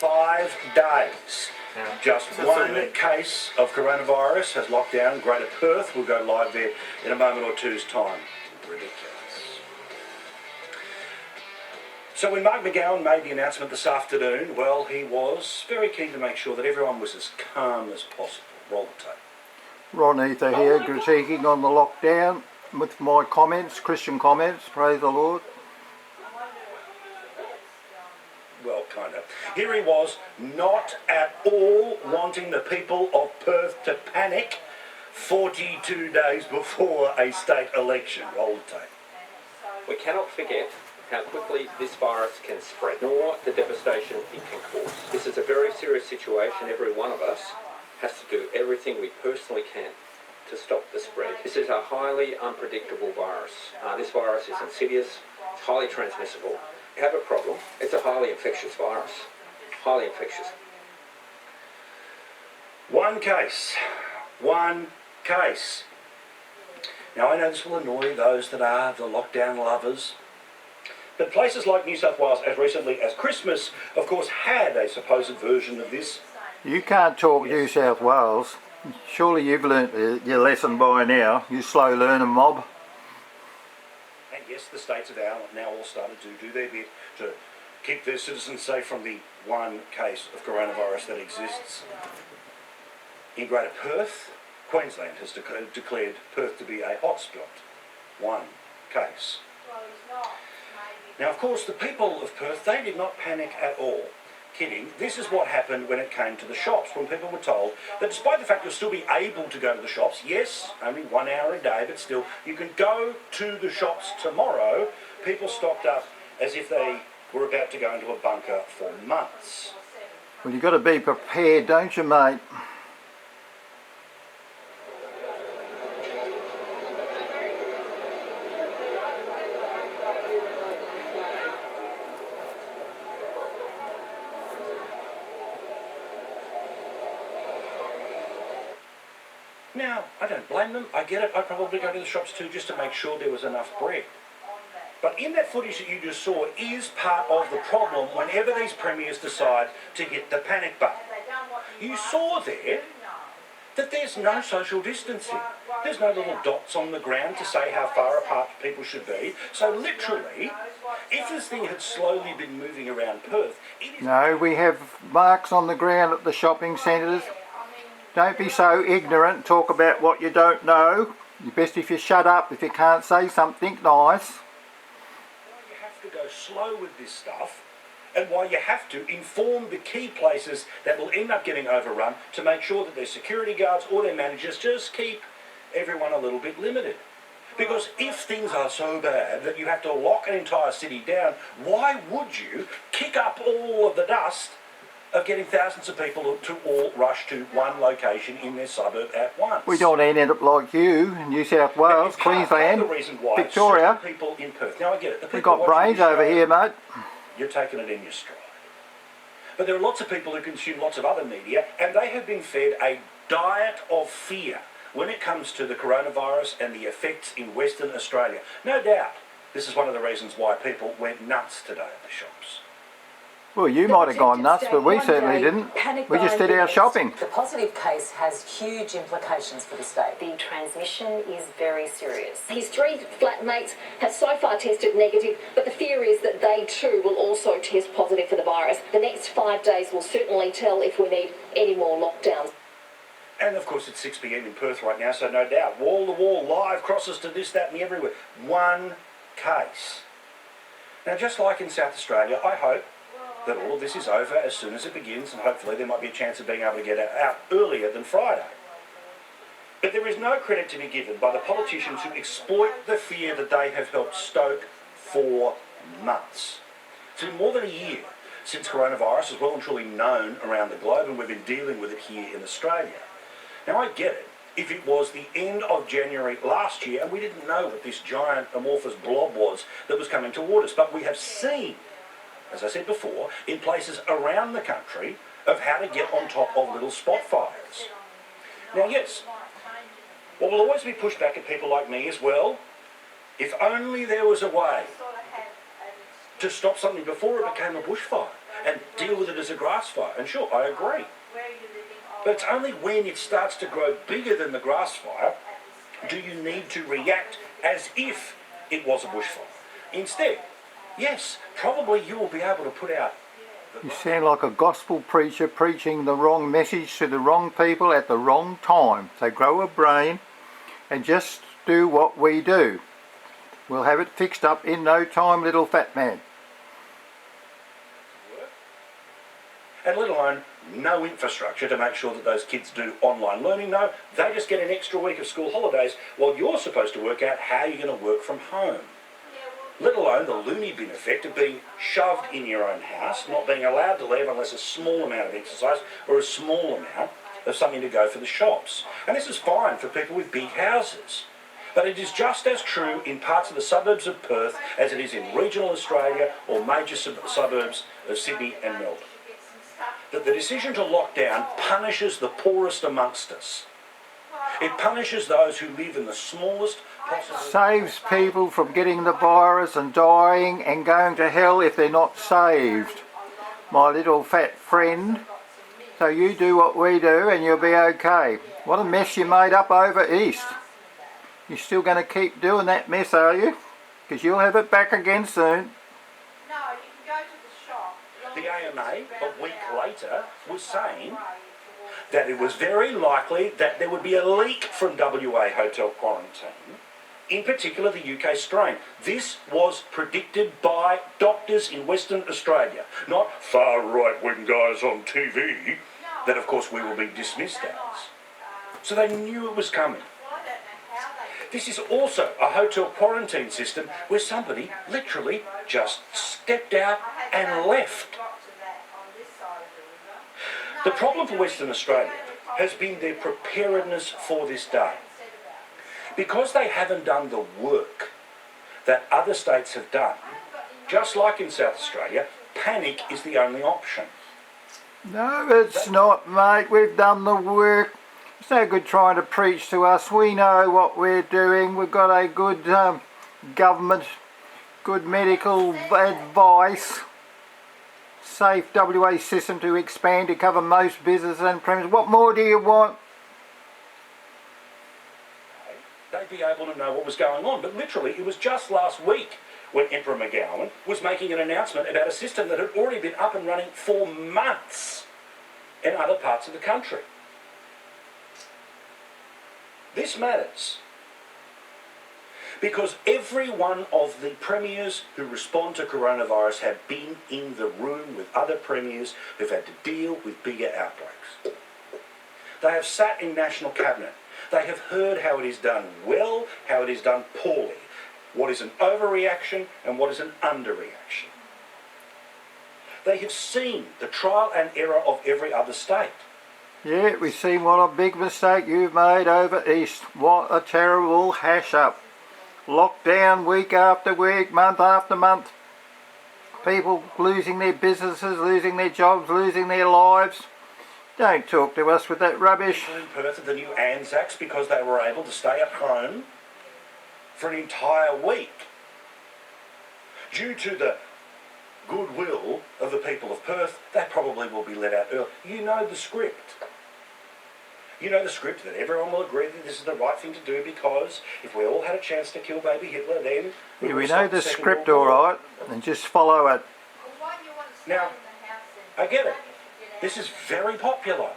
5 days. Just one case of coronavirus has locked down Greater Perth. We'll go live there in a moment or two's time. Ridiculous. So when Mark McGowan made the announcement this afternoon, well, he was very keen to make sure that everyone was as calm as possible. Roll the tape. Ron Eather here, critiquing on the lockdown with my comments, Christian comments, praise the Lord. Well, kind of. Here he was, not at all wanting the people of Perth to panic 42 days before a state election. Roll the tape. We cannot forget how quickly this virus can spread, nor the devastation it can cause. This is a very serious situation. Every one of us has to do everything we personally can to stop the spread. This is a highly unpredictable virus. This virus is insidious, it's highly transmissible. You have a problem, it's a highly infectious virus. Highly infectious. One case. One case. Now I know this will annoy those that are the lockdown lovers, but places like New South Wales, as recently as Christmas, of course, had a supposed version of this. You can't talk New South Wales. Surely you've learnt your lesson by now, you slow learner mob. And yes, the states have now all started to do their bit to keep their citizens safe from the one case of coronavirus that exists. In Greater Perth, Queensland has declared Perth to be a hotspot. One case. Now, of course, the people of Perth, they did not panic at all. Kidding. This is what happened when it came to the shops, when people were told that despite the fact you'll still be able to go to the shops, yes, only 1 hour a day, but still, you can go to the shops tomorrow. People stocked up as if they were about to go into a bunker for months. Well, you've got to be prepared, don't you, mate? Now, I don't blame them. I get it. I'd probably go to the shops too just to make sure there was enough bread. But in that footage that you just saw is part of the problem whenever these premiers decide to hit the panic button. You saw there that there's no social distancing. There's no little dots on the ground to say how far apart people should be. So literally, if this thing had slowly been moving around Perth... No, we have marks on the ground at the shopping centres. Don't be so ignorant, talk about what you don't know. It's best if you shut up if you can't say something nice. Why you have to go slow with this stuff, and why you have to inform the key places that will end up getting overrun to make sure that their security guards or their managers just keep everyone a little bit limited. Because if things are so bad that you have to lock an entire city down, why would you kick up all of the dust of getting thousands of people to all rush to one location in their suburb at once? We don't end up like you, New South Wales, Queensland, Victoria. People in Perth. Now I get it. We've got brains over here, mate. You're taking it in your stride. But there are lots of people who consume lots of other media, and they have been fed a diet of fear when it comes to the coronavirus and the effects in Western Australia. No doubt, this is one of the reasons why people went nuts today at the shops. Well, you might have gone nuts, but we certainly didn't. We just did our shopping. The positive case has huge implications for the state. The transmission is very serious. His 3 flatmates have so far tested negative, but the fear is that they too will also test positive for the virus. The next 5 days will certainly tell if we need any more lockdowns. And of course it's 6 p.m. in Perth right now, so no doubt, wall-to-wall, live crosses to this, that and the everywhere. One case. Now just like in South Australia, I hope that all of this is over as soon as it begins, and hopefully there might be a chance of being able to get it out earlier than Friday. But there is no credit to be given by the politicians who exploit the fear that they have helped stoke for months. It's been more than a year since coronavirus is well and truly known around the globe, and we've been dealing with it here in Australia. Now I get it. If it was the end of January last year and we didn't know what this giant amorphous blob was that was coming toward us, but we have seen, as I said before, in places around the country of how to get on top of little spot fires. Now yes, what will always be pushed back at people like me is, well, if only there was a way to stop something before it became a bushfire. and deal with it as a grass fire. And sure, I agree. But it's only when it starts to grow bigger than the grass fire do you need to react as if it was a bushfire. Instead, yes, probably you will be able to put out... You sound like a gospel preacher preaching the wrong message to the wrong people at the wrong time. So grow a brain and just do what we do. We'll have it fixed up in no time, little fat man. And let alone no infrastructure to make sure that those kids do online learning. No, they just get an extra week of school holidays while you're supposed to work out how you're going to work from home. Let alone the loony bin effect of being shoved in your own house, not being allowed to leave unless a small amount of exercise or a small amount of something to go for the shops. And this is fine for people with big houses. But it is just as true in parts of the suburbs of Perth as it is in regional Australia or major suburbs of Sydney and Melbourne. That the decision to lock down punishes the poorest amongst us. It punishes those who live in the smallest possible... Saves people from getting the virus and dying and going to hell if they're not saved. My little fat friend. So you do what we do and you'll be okay. What a mess you made up over east. You're still going to keep doing that mess, are you? Because you'll have it back again soon. No, you can go to the shop. The AMA, a week later, was saying that it was very likely that there would be a leak from WA hotel quarantine, in particular the UK strain. This was predicted by doctors in Western Australia, not far right-wing guys on TV, that of course we will be dismissed as. So they knew it was coming. This is also a hotel quarantine system where somebody literally just stepped out and left. The problem for Western Australia has been their preparedness for this day. Because they haven't done the work that other states have done, just like in South Australia, panic is the only option. No, it's not, mate. We've done the work. It's no good trying to preach to us. We know what we're doing. We've got a good government, good medical advice, safe WA system to expand to cover most businesses and premises. What more do you want? They'd be able to know what was going on. But literally, it was just last week when Emperor McGowan was making an announcement about a system that had already been up and running for months in other parts of the country. This matters because every one of the premiers who respond to coronavirus have been in the room with other premiers who've had to deal with bigger outbreaks. They have sat in National Cabinet. They have heard how it is done well, how it is done poorly, what is an overreaction and what is an underreaction. They have seen the trial and error of every other state. Yeah, we've seen what a big mistake you've made over east. What a terrible hash up. Lockdown week after week, month after month. People losing their businesses, losing their jobs, losing their lives. Don't talk to us with that rubbish. People in Perth are the new Anzacs because they were able to stay at home for an entire week. Due to the goodwill of the people of Perth, they probably will be let out early. You know the script. You know the script that everyone will agree that this is the right thing to do because if we all had a chance to kill baby Hitler, then Yeah, we know the script all right, and just follow it. Now, I get it. This is very popular.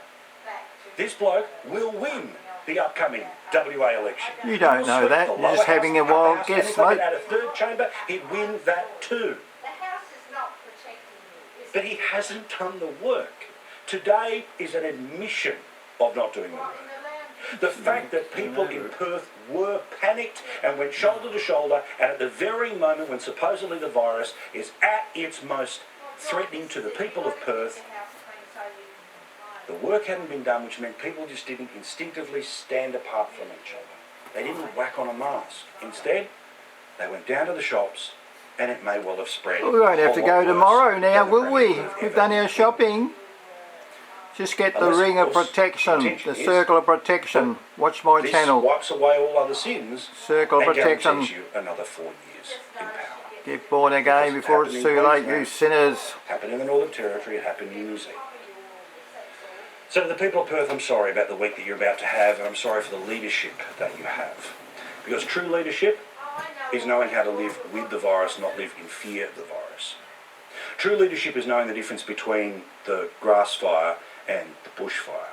This bloke will win the upcoming WA election. You don't know that. You're just having a wild guess, mate. If they mate. had a third chamber, he'd win that too. The house is not protecting you. But he hasn't done the work. Today is an admission of not doing the work. The fact that people in Perth were panicked and went shoulder to shoulder, and at the very moment when supposedly the virus is at its most threatening to the people of Perth, the work hadn't been done, which meant people just didn't instinctively stand apart from each other. They didn't whack on a mask. Instead, they went down to the shops, and it may well have spread. We won't have to go tomorrow now, will we? We've done our shopping. Just get the ring of protection, the circle of protection. Watch my channel. This wipes away all other sins Circle of and protection. guarantees you another 4 years in power. Get born again before it's too late, you sinners. Happened in the Northern Territory, it happened in New Zealand. So to the people of Perth, I'm sorry about the week that you're about to have, and I'm sorry for the leadership that you have. Because true leadership is knowing how to live with the virus, not live in fear of the virus. True leadership is knowing the difference between the grass fire and the bushfire.